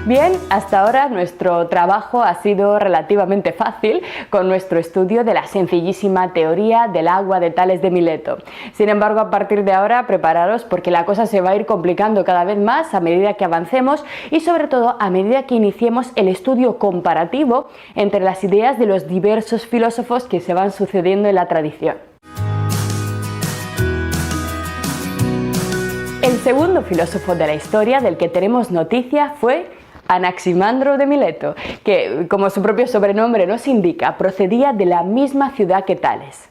Bien, hasta ahora nuestro trabajo ha sido relativamente fácil con nuestro estudio de la sencillísima teoría del agua de Tales de Mileto. Sin embargo, a partir de ahora, prepararos porque la cosa se va a ir complicando cada vez más a medida que avancemos y sobre todo a medida que iniciemos el estudio comparativo entre las ideas de los diversos filósofos que se van sucediendo en la tradición. El segundo filósofo de la historia del que tenemos noticia fue Anaximandro de Mileto, que, como su propio sobrenombre nos indica, procedía de la misma ciudad que Tales.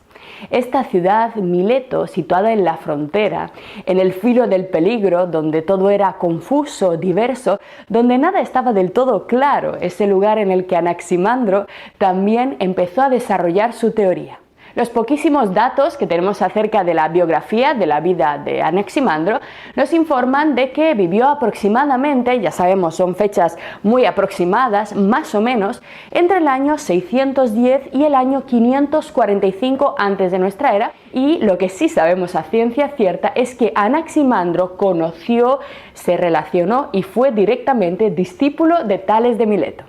Esta ciudad, Mileto, situada en la frontera, en el filo del peligro, donde todo era confuso, diverso, donde nada estaba del todo claro, es el lugar en el que Anaximandro también empezó a desarrollar su teoría. Los poquísimos datos que tenemos acerca de la biografía de la vida de Anaximandro nos informan de que vivió aproximadamente, ya sabemos son fechas muy aproximadas, más o menos, entre el año 610 y el año 545 antes de nuestra era, y lo que sí sabemos a ciencia cierta es que Anaximandro conoció, se relacionó y fue directamente discípulo de Tales de Mileto.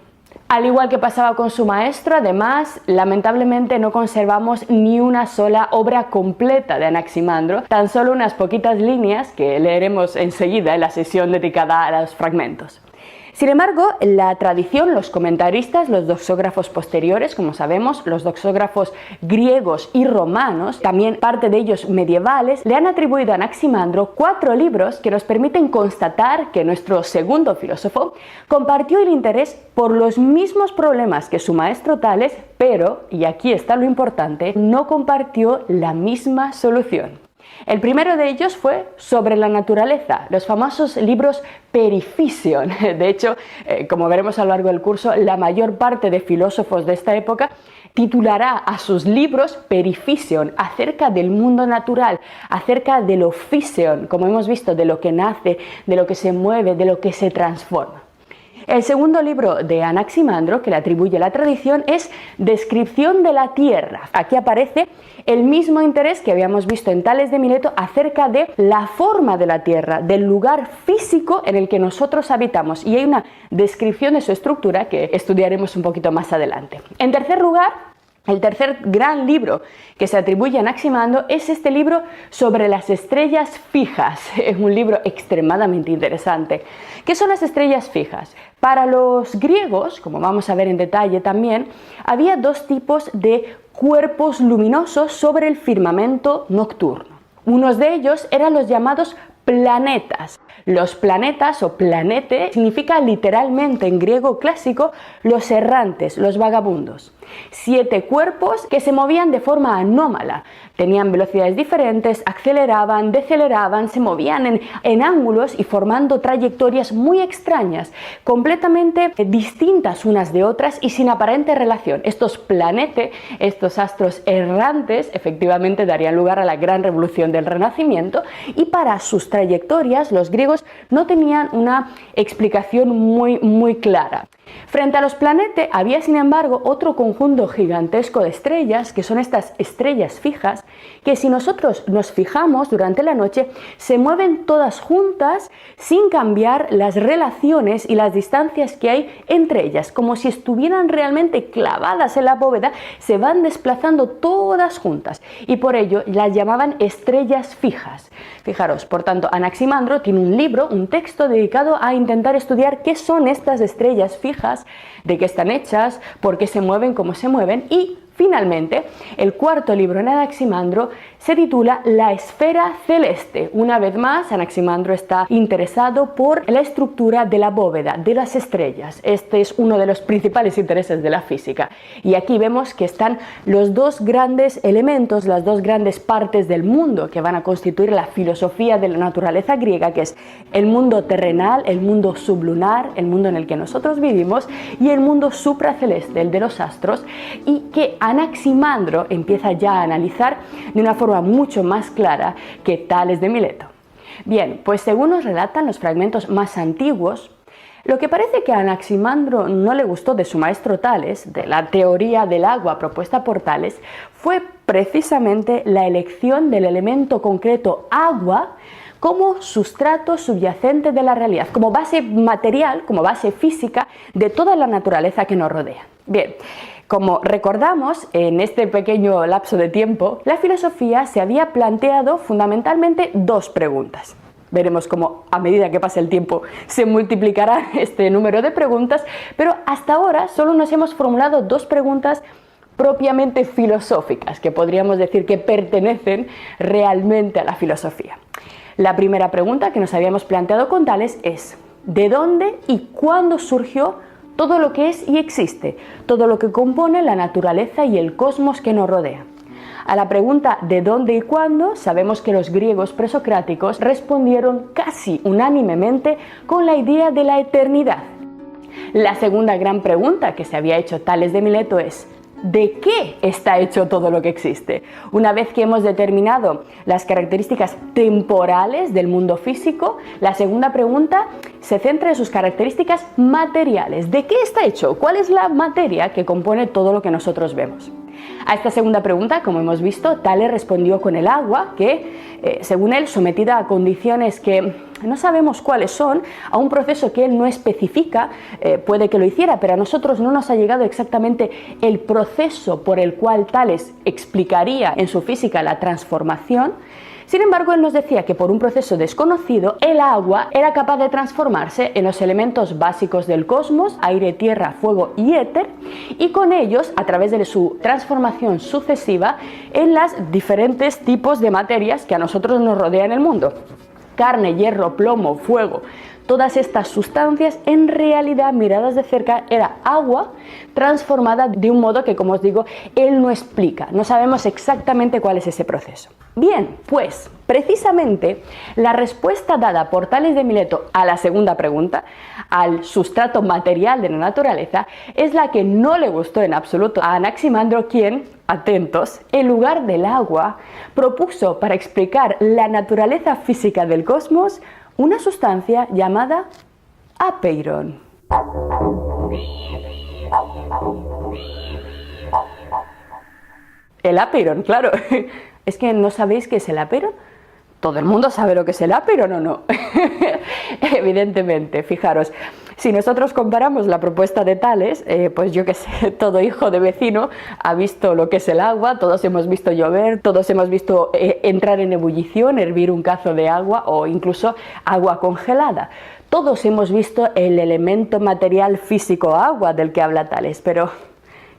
Al igual que pasaba con su maestro, además, lamentablemente no conservamos ni una sola obra completa de Anaximandro, tan solo unas poquitas líneas que leeremos enseguida en la sesión dedicada a los fragmentos. Sin embargo, la tradición, los comentaristas, los doxógrafos posteriores, como sabemos, los doxógrafos griegos y romanos, también parte de ellos medievales, le han atribuido a Anaximandro 4 libros que nos permiten constatar que nuestro segundo filósofo compartió el interés por los mismos problemas que su maestro Tales, pero, y aquí está lo importante, no compartió la misma solución. El primero de ellos fue sobre la naturaleza, los famosos libros Periphystion. De hecho, como veremos a lo largo del curso, la mayor parte de filósofos de esta época titulará a sus libros Periphystion, acerca del mundo natural, acerca de lo physion, como hemos visto, de lo que nace, de lo que se mueve, de lo que se transforma. El segundo libro de Anaximandro, que le atribuye la tradición, es Descripción de la Tierra. Aquí aparece el mismo interés que habíamos visto en Tales de Mileto acerca de la forma de la Tierra, del lugar físico en el que nosotros habitamos. Y hay una descripción de su estructura que estudiaremos un poquito más adelante. En tercer lugar, el tercer gran libro que se atribuye a Anaximandro es este libro sobre las estrellas fijas. Es un libro extremadamente interesante. ¿Qué son las estrellas fijas? Para los griegos, como vamos a ver en detalle también, había 2 tipos de cuerpos luminosos sobre el firmamento nocturno. Unos de ellos eran los llamados planetas. Los planetas o planete significa literalmente en griego clásico los errantes, los vagabundos. 7 cuerpos que se movían de forma anómala, tenían velocidades diferentes, aceleraban, deceleraban, se movían en ángulos y formando trayectorias muy extrañas, completamente distintas unas de otras y sin aparente relación. Estos planete, estos astros errantes, efectivamente darían lugar a la gran revolución del Renacimiento, y para sus trayectorias los griegos no tenían una explicación muy clara. Frente a los planetes había, sin embargo, otro conjunto gigantesco de estrellas, que son estas estrellas fijas, que si nosotros nos fijamos durante la noche, se mueven todas juntas sin cambiar las relaciones y las distancias que hay entre ellas, como si estuvieran realmente clavadas en la bóveda, se van desplazando todas juntas, y por ello las llamaban estrellas fijas. Fijaros, por tanto, Anaximandro tiene un libro, un texto dedicado a intentar estudiar qué son estas estrellas fijas, de qué están hechas, por qué se mueven, cómo se mueven, y finalmente, el cuarto libro de Anaximandro se titula La esfera celeste. Una vez más, Anaximandro está interesado por la estructura de la bóveda, de las estrellas. Este es uno de los principales intereses de la física. Y aquí vemos que están los 2 grandes elementos, las 2 grandes partes del mundo que van a constituir la filosofía de la naturaleza griega, que es el mundo terrenal, el mundo sublunar, el mundo en el que nosotros vivimos, y el mundo supraceleste, el de los astros, y que Anaximandro empieza ya a analizar de una forma mucho más clara que Tales de Mileto. Bien, pues según nos relatan los fragmentos más antiguos, lo que parece que a Anaximandro no le gustó de su maestro Tales, de la teoría del agua propuesta por Tales, fue precisamente la elección del elemento concreto agua como sustrato subyacente de la realidad, como base material, como base física de toda la naturaleza que nos rodea. Bien, como recordamos, en este pequeño lapso de tiempo, la filosofía se había planteado fundamentalmente dos preguntas. Veremos cómo a medida que pase el tiempo se multiplicará este número de preguntas, pero hasta ahora solo nos hemos formulado dos preguntas propiamente filosóficas, que podríamos decir que pertenecen realmente a la filosofía. La primera pregunta que nos habíamos planteado con Tales es: ¿de dónde y cuándo surgió todo lo que es y existe, todo lo que compone la naturaleza y el cosmos que nos rodea? A la pregunta ¿de dónde y cuándo? Sabemos que los griegos presocráticos respondieron casi unánimemente con la idea de la eternidad. La segunda gran pregunta que se había hecho Tales de Mileto es: ¿de qué está hecho todo lo que existe? Una vez que hemos determinado las características temporales del mundo físico, la segunda pregunta se centra en sus características materiales. ¿De qué está hecho? ¿Cuál es la materia que compone todo lo que nosotros vemos? A esta segunda pregunta, como hemos visto, Tales respondió con el agua, que, según él, sometida a condiciones que no sabemos cuáles son, a un proceso que él no especifica, puede que lo hiciera, pero a nosotros no nos ha llegado exactamente el proceso por el cual Tales explicaría en su física la transformación. Sin embargo, él nos decía que por un proceso desconocido, el agua era capaz de transformarse en los elementos básicos del cosmos, aire, tierra, fuego y éter, y con ellos, a través de su transformación sucesiva, en las diferentes tipos de materias que a nosotros nos rodean en el mundo. Carne, hierro, plomo, fuego, todas estas sustancias en realidad, miradas de cerca, era agua transformada de un modo que, como os digo, él no explica. No sabemos exactamente cuál es ese proceso. Bien, pues precisamente la respuesta dada por Tales de Mileto a la segunda pregunta, al sustrato material de la naturaleza, es la que no le gustó en absoluto a Anaximandro, quien, atentos, en lugar del agua, propuso para explicar la naturaleza física del cosmos una sustancia llamada apeiron. El apeiron, claro. ¿Es que no sabéis qué es el apeiron? ¿Todo el mundo sabe lo que es el apeiron o no? Evidentemente, fijaros. Si nosotros comparamos la propuesta de Tales, pues yo que sé, todo hijo de vecino ha visto lo que es el agua, todos hemos visto llover, todos hemos visto entrar en ebullición, hervir un cazo de agua o incluso agua congelada. Todos hemos visto el elemento material físico agua del que habla Tales, pero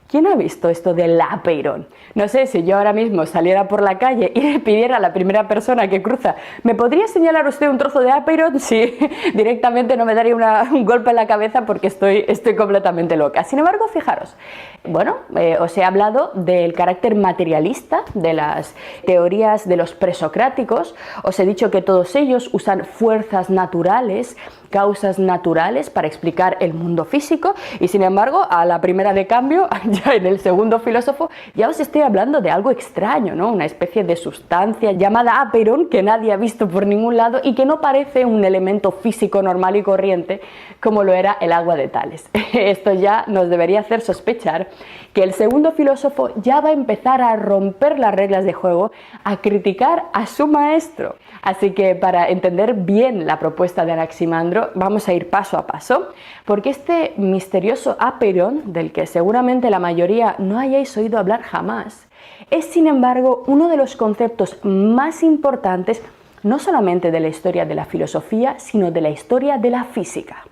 ¿quién ha visto esto del apeiron? No sé, si yo ahora mismo saliera por la calle y le pidiera a la primera persona que cruza: ¿me podría señalar usted un trozo de apeiron? Sí, directamente no me daría un golpe en la cabeza porque estoy completamente loca. Sin embargo, fijaros, bueno, os he hablado del carácter materialista de las teorías de los presocráticos, os he dicho que todos ellos usan fuerzas naturales, causas naturales para explicar el mundo físico, y sin embargo, a la primera de cambio, ya en el segundo filósofo, ya os estoy hablando de algo extraño, ¿no? Una especie de sustancia llamada apeiron que nadie ha visto por ningún lado y que no parece un elemento físico normal y corriente como lo era el agua de Tales. Esto ya nos debería hacer sospechar que el segundo filósofo ya va a empezar a romper las reglas de juego, a criticar a su maestro. Así que para entender bien la propuesta de Anaximandro vamos a ir paso a paso, porque este misterioso apeiron, del que seguramente la mayoría no hayáis oído hablar jamás, es sin embargo uno de los conceptos más importantes no solamente de la historia de la filosofía, sino de la historia de la física.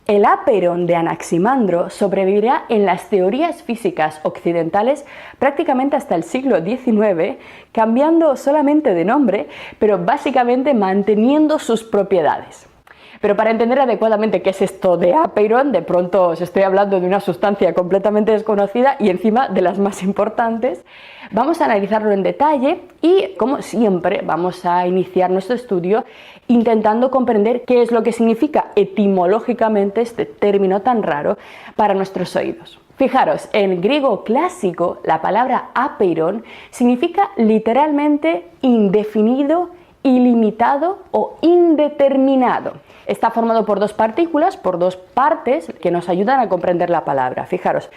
El apeiron de Anaximandro sobrevivirá en las teorías físicas occidentales prácticamente hasta el siglo XIX, cambiando solamente de nombre, pero básicamente manteniendo sus propiedades. Pero para entender adecuadamente qué es esto de apeiron, de pronto os estoy hablando de una sustancia completamente desconocida y encima de las más importantes, vamos a analizarlo en detalle y, como siempre, vamos a iniciar nuestro estudio intentando comprender qué es lo que significa etimológicamente este término tan raro para nuestros oídos. Fijaros, en griego clásico la palabra apeiron significa literalmente indefinido, ilimitado o indeterminado. Está formado por dos partículas, por dos partes que nos ayudan a comprender la palabra. Fijaros,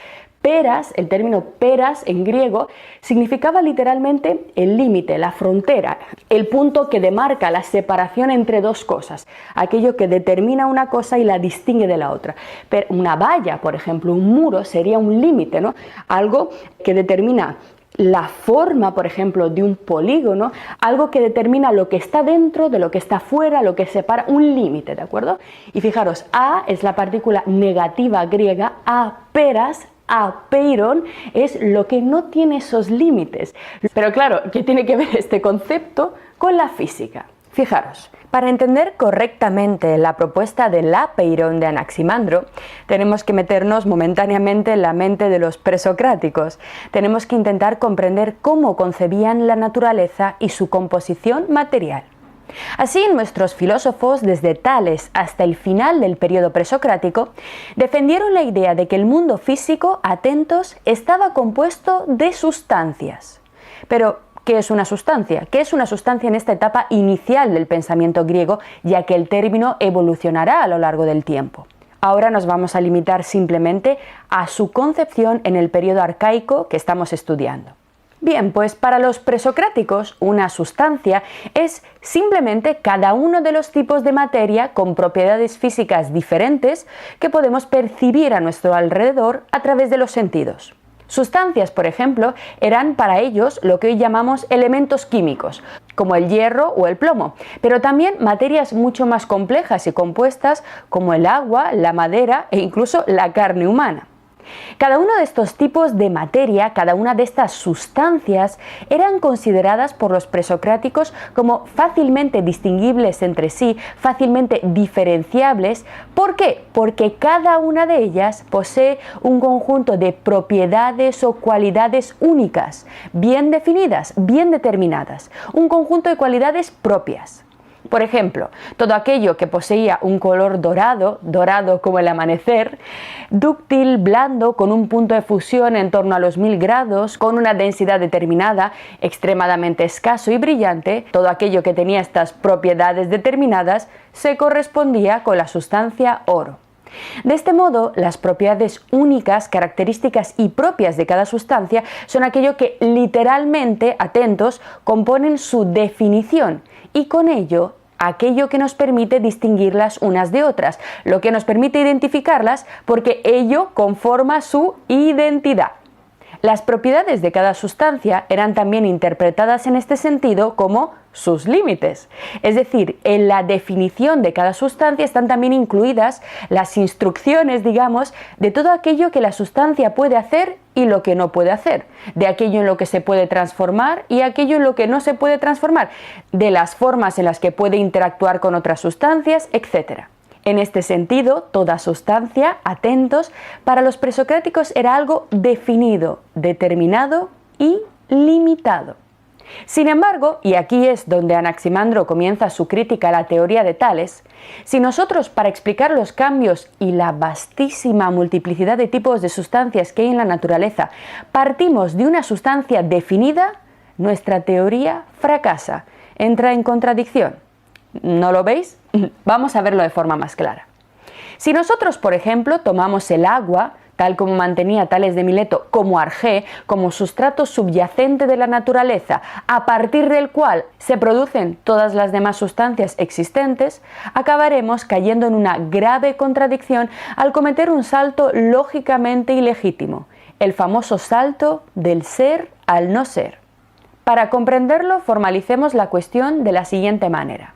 Peras, el término peras en griego, significaba literalmente el límite, la frontera, el punto que demarca la separación entre dos cosas, aquello que determina una cosa y la distingue de la otra. Pero una valla, por ejemplo, un muro sería un límite, ¿no? Algo que determina la forma, por ejemplo, de un polígono, algo que determina lo que está dentro de lo que está fuera, lo que separa, un límite, ¿de acuerdo? Y fijaros, a es la partícula negativa griega, aperas, apeiron, es lo que no tiene esos límites. Pero claro, ¿qué tiene que ver este concepto con la física? Fijaros, para entender correctamente la propuesta del apeiron de Anaximandro, tenemos que meternos momentáneamente en la mente de los presocráticos. Tenemos que intentar comprender cómo concebían la naturaleza y su composición material. Así, nuestros filósofos, desde Tales hasta el final del periodo presocrático, defendieron la idea de que el mundo físico, atentos, estaba compuesto de sustancias. Pero, ¿qué es una sustancia? ¿Qué es una sustancia en esta etapa inicial del pensamiento griego, ya que el término evolucionará a lo largo del tiempo? Ahora nos vamos a limitar simplemente a su concepción en el periodo arcaico que estamos estudiando. Bien, pues para los presocráticos una sustancia es simplemente cada uno de los tipos de materia con propiedades físicas diferentes que podemos percibir a nuestro alrededor a través de los sentidos. Sustancias, por ejemplo, eran para ellos lo que hoy llamamos elementos químicos, como el hierro o el plomo, pero también materias mucho más complejas y compuestas como el agua, la madera e incluso la carne humana. Cada uno de estos tipos de materia, cada una de estas sustancias, eran consideradas por los presocráticos como fácilmente distinguibles entre sí, fácilmente diferenciables. ¿Por qué? Porque cada una de ellas posee un conjunto de propiedades o cualidades únicas, bien definidas, bien determinadas, un conjunto de cualidades propias. Por ejemplo, todo aquello que poseía un color dorado, dorado como el amanecer, dúctil, blando, con un punto de fusión en torno a los 1000 grados, con una densidad determinada, extremadamente escaso y brillante, todo aquello que tenía estas propiedades determinadas se correspondía con la sustancia oro. De este modo, las propiedades únicas, características y propias de cada sustancia son aquello que literalmente, atentos, componen su definición y con ello aquello que nos permite distinguirlas unas de otras, lo que nos permite identificarlas porque ello conforma su identidad. Las propiedades de cada sustancia eran también interpretadas en este sentido como sus límites. Es decir, en la definición de cada sustancia están también incluidas las instrucciones, digamos, de todo aquello que la sustancia puede hacer y lo que no puede hacer, de aquello en lo que se puede transformar y aquello en lo que no se puede transformar, de las formas en las que puede interactuar con otras sustancias, etc. En este sentido, toda sustancia, atentos, para los presocráticos era algo definido, determinado y limitado. Sin embargo, y aquí es donde Anaximandro comienza su crítica a la teoría de Tales, si nosotros para explicar los cambios y la vastísima multiplicidad de tipos de sustancias que hay en la naturaleza partimos de una sustancia definida, nuestra teoría fracasa, entra en contradicción. ¿No lo veis? Vamos a verlo de forma más clara. Si nosotros, por ejemplo, tomamos el agua, tal como mantenía Tales de Mileto, como arjé, como sustrato subyacente de la naturaleza, a partir del cual se producen todas las demás sustancias existentes, acabaremos cayendo en una grave contradicción al cometer un salto lógicamente ilegítimo, el famoso salto del ser al no ser. Para comprenderlo, formalicemos la cuestión de la siguiente manera.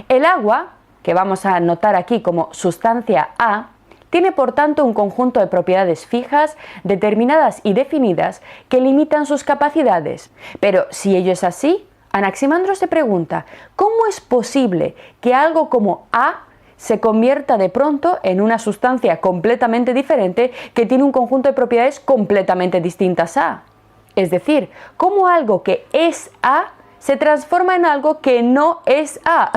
El agua, que vamos a anotar aquí como sustancia A, tiene por tanto un conjunto de propiedades fijas, determinadas y definidas que limitan sus capacidades. Pero si ello es así, Anaximandro se pregunta, ¿cómo es posible que algo como A se convierta de pronto en una sustancia completamente diferente que tiene un conjunto de propiedades completamente distintas a A? Es decir, ¿cómo algo que es A se transforma en algo que no es A?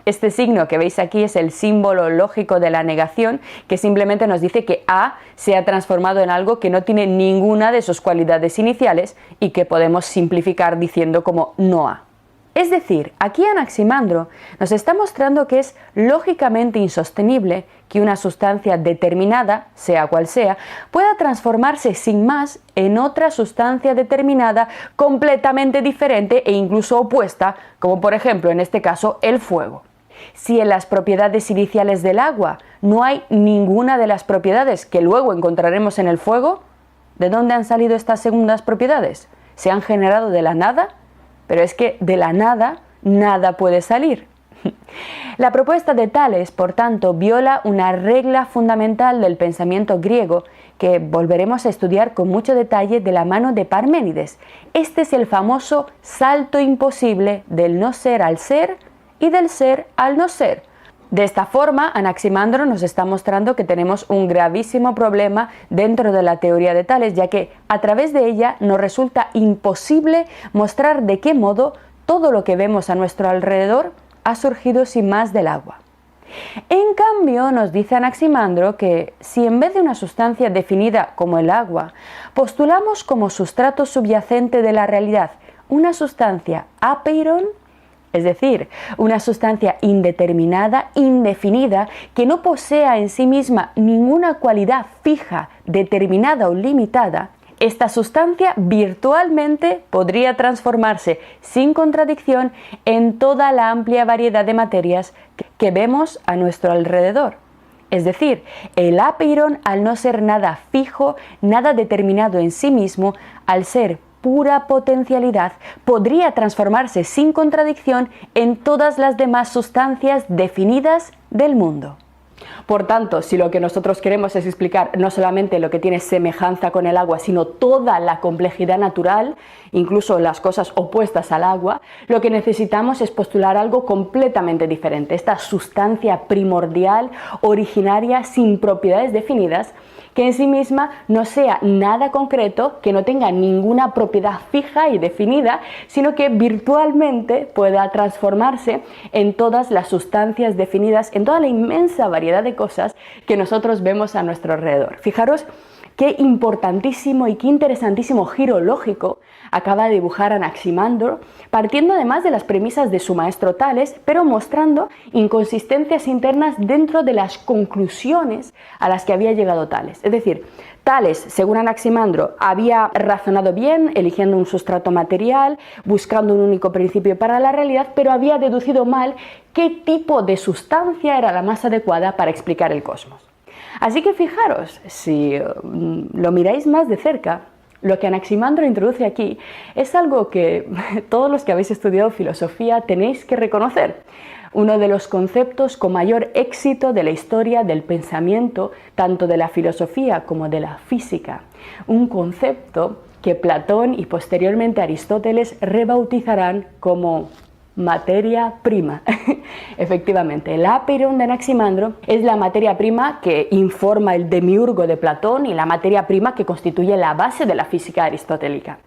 Este signo que veis aquí es el símbolo lógico de la negación, que simplemente nos dice que A se ha transformado en algo que no tiene ninguna de sus cualidades iniciales y que podemos simplificar diciendo como no A. Es decir, aquí Anaximandro nos está mostrando que es lógicamente insostenible que una sustancia determinada, sea cual sea, pueda transformarse sin más en otra sustancia determinada completamente diferente e incluso opuesta, como por ejemplo en este caso el fuego. Si en las propiedades iniciales del agua no hay ninguna de las propiedades que luego encontraremos en el fuego, ¿de dónde han salido estas segundas propiedades? ¿Se han generado de la nada? Pero es que de la nada, nada puede salir. La propuesta de Tales, por tanto, viola una regla fundamental del pensamiento griego que volveremos a estudiar con mucho detalle de la mano de Parménides. Este es el famoso salto imposible del no ser al ser y del ser al no ser. De esta forma, Anaximandro nos está mostrando que tenemos un gravísimo problema dentro de la teoría de Tales, ya que a través de ella nos resulta imposible mostrar de qué modo todo lo que vemos a nuestro alrededor ha surgido sin más del agua. En cambio, nos dice Anaximandro que si en vez de una sustancia definida como el agua, postulamos como sustrato subyacente de la realidad una sustancia apeiron, es decir, una sustancia indeterminada, indefinida, que no posea en sí misma ninguna cualidad fija, determinada o limitada, esta sustancia virtualmente podría transformarse sin contradicción en toda la amplia variedad de materias que vemos a nuestro alrededor. Es decir, el apeiron, al no ser nada fijo, nada determinado en sí mismo, al ser pura potencialidad, podría transformarse sin contradicción en todas las demás sustancias definidas del mundo. Por tanto, si lo que nosotros queremos es explicar no solamente lo que tiene semejanza con el agua, sino toda la complejidad natural, incluso las cosas opuestas al agua, lo que necesitamos es postular algo completamente diferente, esta sustancia primordial, originaria, sin propiedades definidas, que en sí misma no sea nada concreto, que no tenga ninguna propiedad fija y definida, sino que virtualmente pueda transformarse en todas las sustancias definidas, en toda la inmensa variedad de cosas que nosotros vemos a nuestro alrededor. Fijaros qué importantísimo y qué interesantísimo giro lógico acaba de dibujar Anaximandro, partiendo además de las premisas de su maestro Tales, pero mostrando inconsistencias internas dentro de las conclusiones a las que había llegado Tales. Es decir, Tales, según Anaximandro, había razonado bien, eligiendo un sustrato material, buscando un único principio para la realidad, pero había deducido mal qué tipo de sustancia era la más adecuada para explicar el cosmos. Así que fijaros, si lo miráis más de cerca, lo que Anaximandro introduce aquí es algo que todos los que habéis estudiado filosofía tenéis que reconocer. Uno de los conceptos con mayor éxito de la historia del pensamiento, tanto de la filosofía como de la física. Un concepto que Platón y posteriormente Aristóteles rebautizarán como materia prima. Efectivamente, el apeiron de Anaximandro es la materia prima que informa el demiurgo de Platón y la materia prima que constituye la base de la física aristotélica.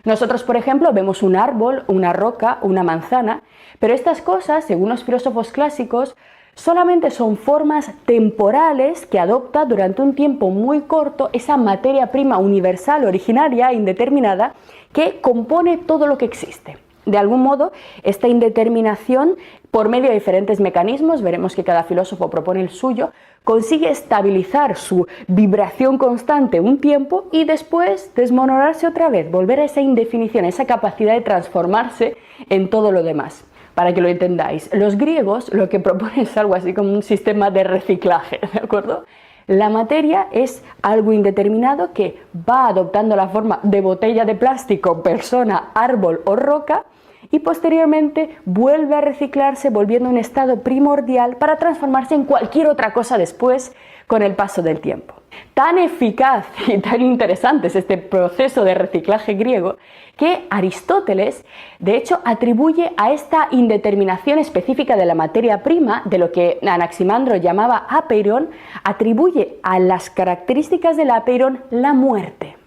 Nosotros, por ejemplo, vemos un árbol, una roca, una manzana, pero estas cosas, según los filósofos clásicos, solamente son formas temporales que adopta durante un tiempo muy corto esa materia prima universal, originaria, indeterminada, que compone todo lo que existe. De algún modo, esta indeterminación, por medio de diferentes mecanismos, veremos que cada filósofo propone el suyo, consigue estabilizar su vibración constante un tiempo y después desmoronarse otra vez, volver a esa indefinición, esa capacidad de transformarse en todo lo demás. Para que lo entendáis, los griegos lo que proponen es algo así como un sistema de reciclaje, ¿de acuerdo? La materia es algo indeterminado que va adoptando la forma de botella de plástico, persona, árbol o roca y posteriormente vuelve a reciclarse volviendo a un estado primordial para transformarse en cualquier otra cosa después con el paso del tiempo. Tan eficaz y tan interesante es este proceso de reciclaje griego que Aristóteles, de hecho, atribuye a esta indeterminación específica de la materia prima, de lo que Anaximandro llamaba apeiron, atribuye a las características del apeiron la muerte.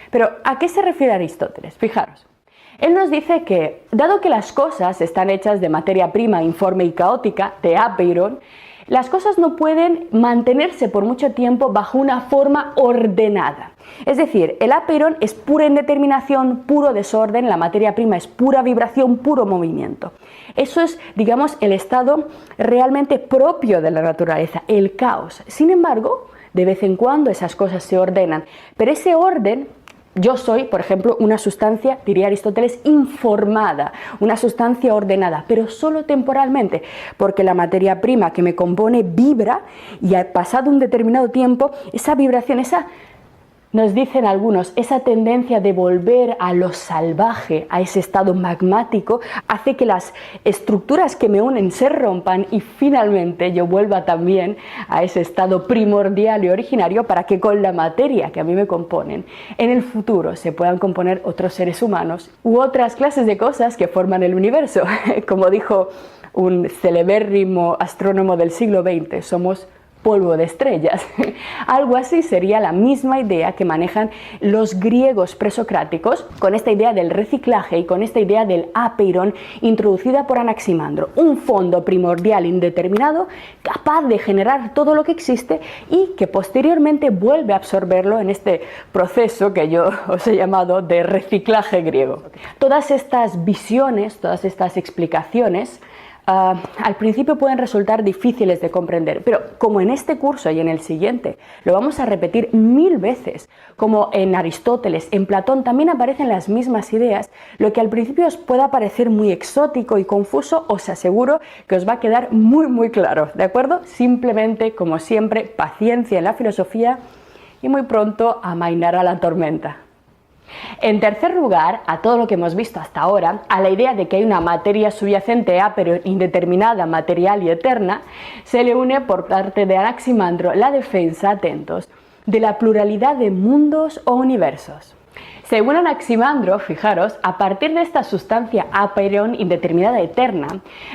Pero, ¿a qué se refiere Aristóteles? Fijaros. Él nos dice que, dado que las cosas están hechas de materia prima informe y caótica, de apeiron, las cosas no pueden mantenerse por mucho tiempo bajo una forma ordenada. Es decir, el apeirón es pura indeterminación, puro desorden, la materia prima es pura vibración, puro movimiento. Eso es, digamos, el estado realmente propio de la naturaleza, el caos. Sin embargo, de vez en cuando esas cosas se ordenan, pero ese orden... Yo soy, por ejemplo, una sustancia, diría Aristóteles, informada, una sustancia ordenada, pero solo temporalmente, porque la materia prima que me compone vibra y al pasado un determinado tiempo, esa vibración, nos dicen algunos, esa tendencia de volver a lo salvaje, a ese estado magmático, hace que las estructuras que me unen se rompan y finalmente yo vuelva también a ese estado primordial y originario para que con la materia que a mí me componen, en el futuro se puedan componer otros seres humanos u otras clases de cosas que forman el universo. Como dijo un celebérrimo astrónomo del siglo XX, somos polvo de estrellas. Algo así sería la misma idea que manejan los griegos presocráticos con esta idea del reciclaje y con esta idea del apeirón introducida por Anaximandro, un fondo primordial indeterminado capaz de generar todo lo que existe y que posteriormente vuelve a absorberlo en este proceso que yo os he llamado de reciclaje griego. Todas estas visiones, todas estas explicaciones al principio pueden resultar difíciles de comprender, pero como en este curso y en el siguiente lo vamos a repetir 1000 veces, como en Aristóteles, en Platón también aparecen las mismas ideas, lo que al principio os pueda parecer muy exótico y confuso, os aseguro que os va a quedar muy claro, ¿de acuerdo? Simplemente, como siempre, paciencia en la filosofía y muy pronto amainará la tormenta. En tercer lugar, a todo lo que hemos visto hasta ahora, a la idea de que hay una materia subyacente pero indeterminada, material y eterna, se le une por parte de Anaximandro la defensa, atentos, de la pluralidad de mundos o universos. Según Anaximandro, fijaros, a partir de esta sustancia apeirón indeterminada eterna,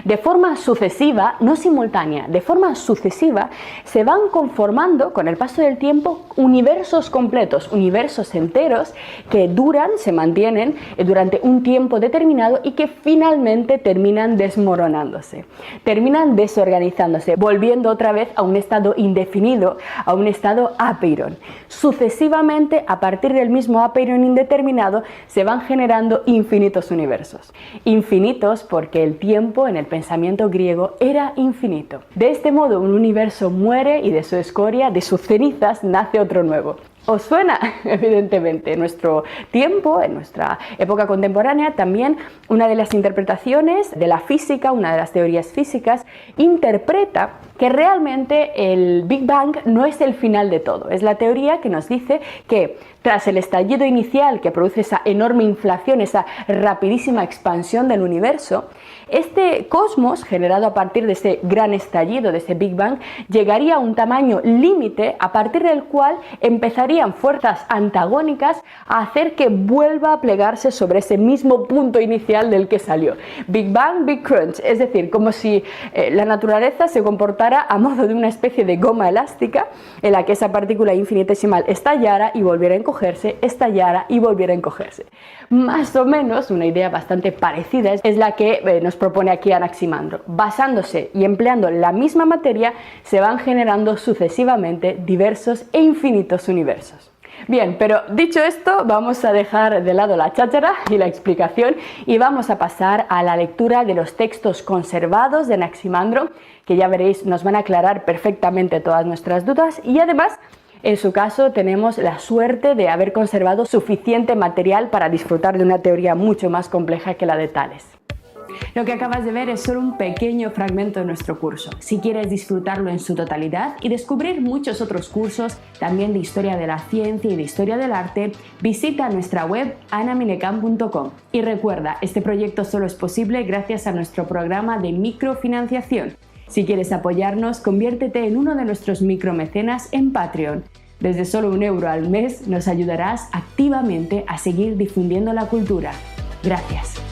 de forma sucesiva, no simultánea, de forma sucesiva, se van conformando con el paso del tiempo universos completos, universos enteros que duran, se mantienen durante un tiempo determinado y que finalmente terminan desmoronándose, terminan desorganizándose, volviendo otra vez a un estado indefinido, a un estado apeirón. Sucesivamente, a partir del mismo apeirón indeterminado, se van generando infinitos universos. Infinitos porque el tiempo en el pensamiento griego era infinito. De este modo un universo muere y de su escoria, de sus cenizas, nace otro nuevo. ¿Os suena? Evidentemente, en nuestro tiempo, en nuestra época contemporánea, también una de las interpretaciones de la física, una de las teorías físicas, interpreta que realmente el Big Bang no es el final de todo. Es la teoría que nos dice que tras el estallido inicial que produce esa enorme inflación, esa rapidísima expansión del universo, este cosmos, generado a partir de ese gran estallido, de ese Big Bang, llegaría a un tamaño límite a partir del cual empezarían fuerzas antagónicas a hacer que vuelva a plegarse sobre ese mismo punto inicial del que salió. Big Bang, Big Crunch, es decir, como si la naturaleza se comportara a modo de una especie de goma elástica en la que esa partícula infinitesimal estallara y volviera a encogerse, estallara y volviera a encogerse. Más o menos una idea bastante parecida es la que nos propone aquí Anaximandro. Basándose y empleando la misma materia, se van generando sucesivamente diversos e infinitos universos. Bien, pero dicho esto, vamos a dejar de lado la cháchara y la explicación y vamos a pasar a la lectura de los textos conservados de Anaximandro, que ya veréis nos van a aclarar perfectamente todas nuestras dudas y además, en su caso, tenemos la suerte de haber conservado suficiente material para disfrutar de una teoría mucho más compleja que la de Tales. Lo que acabas de ver es solo un pequeño fragmento de nuestro curso. Si quieres disfrutarlo en su totalidad y descubrir muchos otros cursos, también de historia de la ciencia y de historia del arte, visita nuestra web anaminecam.com. Y recuerda, este proyecto solo es posible gracias a nuestro programa de microfinanciación. Si quieres apoyarnos, conviértete en uno de nuestros micromecenas en Patreon. Desde solo €1 al mes nos ayudarás activamente a seguir difundiendo la cultura. Gracias.